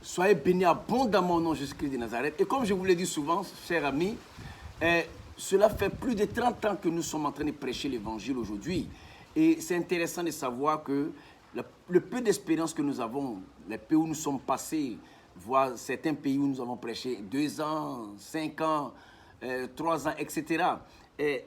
Soyez bénis abondamment au nom de Jésus-Christ de Nazareth. Et comme je vous l'ai dit souvent, chers amis, cela fait plus de 30 ans que nous sommes en train de prêcher l'évangile aujourd'hui. Et c'est intéressant de savoir que le peu d'expérience que nous avons, les pays où nous sommes passés, voire certains pays où nous avons prêché 2 ans, 5 ans, 3 ans, etc.,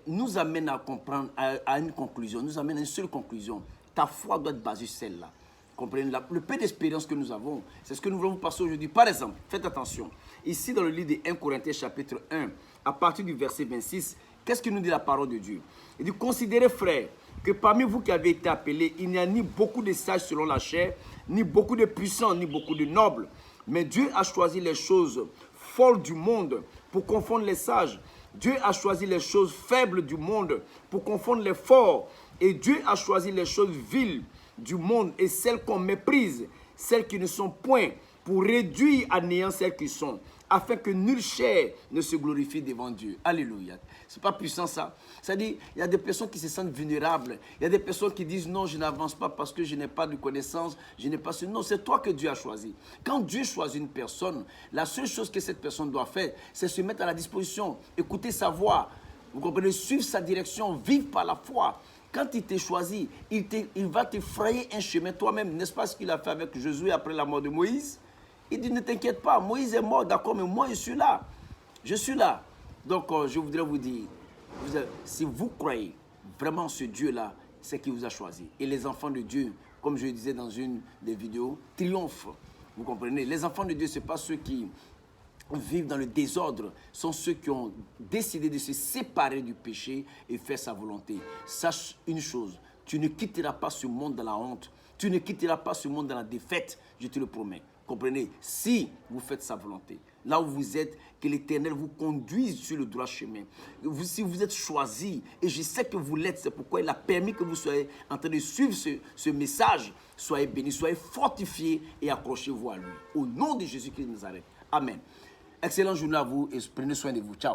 nous amène à comprendre, à une conclusion, nous amène à une seule conclusion. Ta foi doit être basée sur celle-là. Comprenez, le peu d'expérience que nous avons, c'est ce que nous voulons vous passer aujourd'hui. Par exemple, faites attention. Ici, dans le livre de 1 Corinthiens, chapitre 1, à partir du verset 26, qu'est-ce que nous dit la parole de Dieu? Il dit, considérez, frères, que parmi vous qui avez été appelés, il n'y a ni beaucoup de sages selon la chair, ni beaucoup de puissants, ni beaucoup de nobles. Mais Dieu a choisi les choses folles du monde pour confondre les sages. Dieu a choisi les choses faibles du monde pour confondre les forts. Et Dieu a choisi les choses viles du monde et celles qu'on méprise, celles qui ne sont point, pour réduire à néant celles qui sont, afin que nulle chair ne se glorifie devant Dieu. Alléluia. C'est pas puissant ça. C'est-à-dire, il y a des personnes qui se sentent vulnérables. Il y a des personnes qui disent non, je n'avance pas parce que je n'ai pas de connaissances, je n'ai pas ce. Non, c'est toi que Dieu a choisi. Quand Dieu choisit une personne, la seule chose que cette personne doit faire, c'est se mettre à la disposition, écouter sa voix. Vous comprenez, suivre sa direction, vivre par la foi. Quand il t'a choisi, il va te frayer un chemin toi-même. N'est-ce pas ce qu'il a fait avec Josué après la mort de Moïse? Il dit, ne t'inquiète pas, Moïse est mort, d'accord, mais moi je suis là. Je suis là. Donc je voudrais vous dire, si vous croyez vraiment ce Dieu-là, c'est qui vous a choisi. Et les enfants de Dieu, comme je le disais dans une des vidéos, triomphent. Vous comprenez? Les enfants de Dieu, ce n'est pas ceux qui vivent dans le désordre, sont ceux qui ont décidé de se séparer du péché et faire sa volonté. Sache une chose, tu ne quitteras pas ce monde dans la honte, tu ne quitteras pas ce monde dans la défaite, je te le promets. Comprenez, si vous faites sa volonté, là où vous êtes, que l'Éternel vous conduise sur le droit chemin. Si vous êtes choisi, et je sais que vous l'êtes, c'est pourquoi il a permis que vous soyez en train de suivre ce message, soyez bénis, soyez fortifiés et accrochez-vous à lui. Au nom de Jésus-Christ de Nazareth. Amen. Excellente journée à vous et prenez soin de vous. Ciao.